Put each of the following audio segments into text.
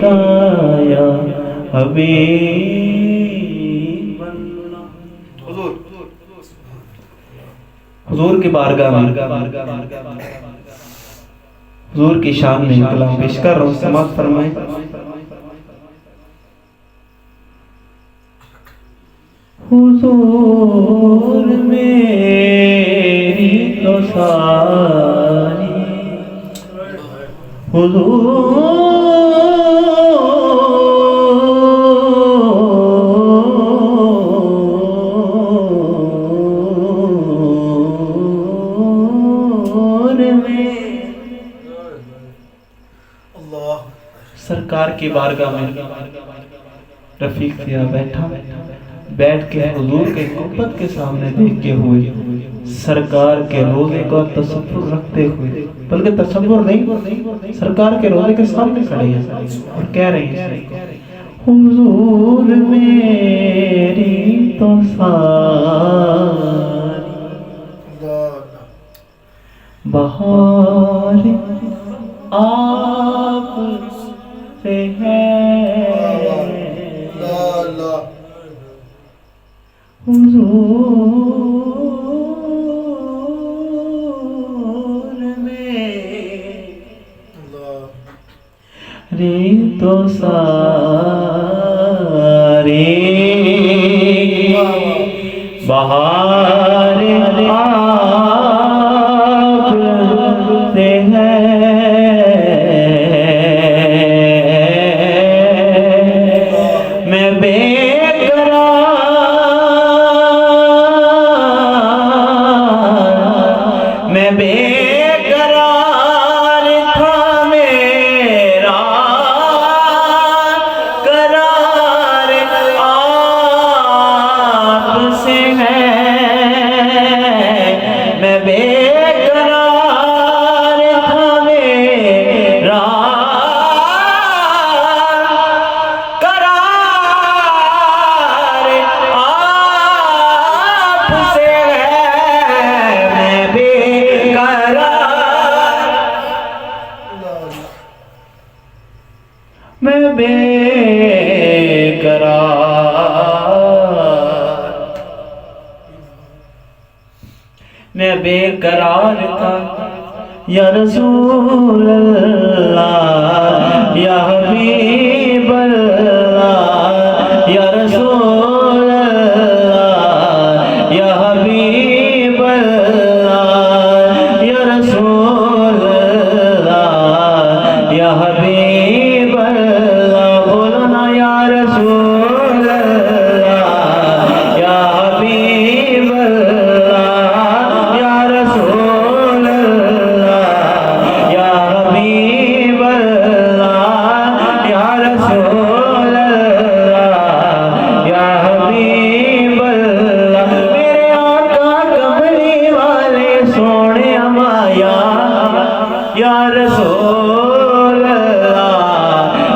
काया हबीब हुजूर की बारगाह में हुजूर की शान में कलाम पेश कर रहा हूं, समाअत फरमाएं। हुजूर मेरी तो सारी हुजूर सरकार की बारगाह में रफीक थिया बैठ के हुजूर के गुंबद के सामने देखते हुए सरकार के रोज़े का तसव्वुर रखते हुए, बल्कि तसव्वुर नहीं, सरकार के रोज़े के सामने खड़े हैं और कह रहे हैं हुजूर मेरी तो सारी बहार आप से है हुजूर मेरी तो सारी बहार आप से है, मैं बेकरार था मेरा करार आपसे है, मैं बेकरार था मेरा करार आपसे मैं बेकरार था या रसूल अल्लाह या हबीब अल्लाह या रसूल अल्लाह या हबीब अल्लाह या रसूल अल्लाह या हबीब अल्लाह, बोलो ना या रसूल अल्लाह या हबीब अल्लाह या रसूल अल्लाह या हबीब अल्लाह या रसूल अल्लाह या हबीब अल्लाह, मेरे आका कमली वाले सोने माया या रसूल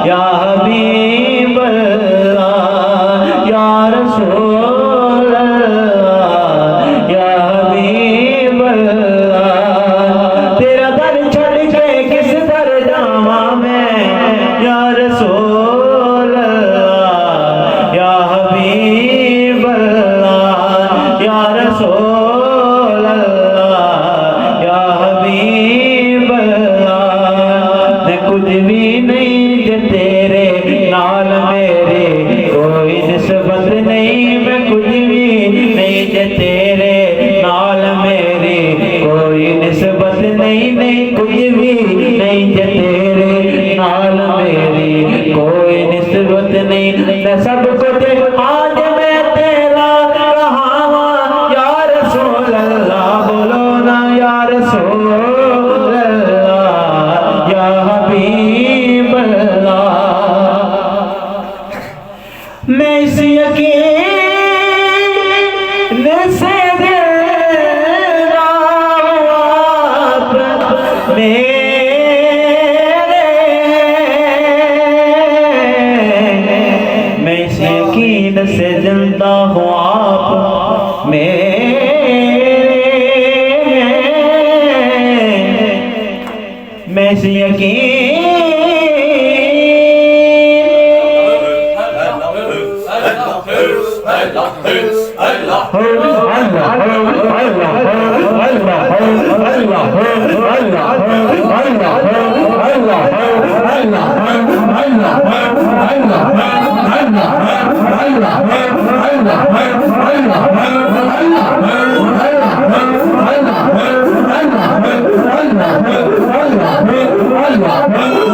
या हबीब अल्लाह या रसूल अल्लाह या हबीब अल्लाह, तेरा दर छोड़ के किस दर जावा मैं या रसूल अल्लाह या हबीब अल्लाह या रसूल अल्लाह या हबीब अल्लाह, मैं कुछ भी नहीं जे तेरे नाल मेरे कोई निस्बत नहीं, मैं कुछ भी नहीं जे तेरे नाल मेरे कोई निस्बत नहीं, नहीं कुछ भी नहीं जे तेरे नाल मेरी कोई निस्बत नहीं, मैं सब कुछ आज मैं तेरा कहावा या रसूल अल्लाह, बोलो ना या रसूल अल्लाह या हबीब अल्लाह, मैं इस यकीन से मैं इस यकीन से जिंदा हूँ आप मेरे, मैं इस यकीन Allah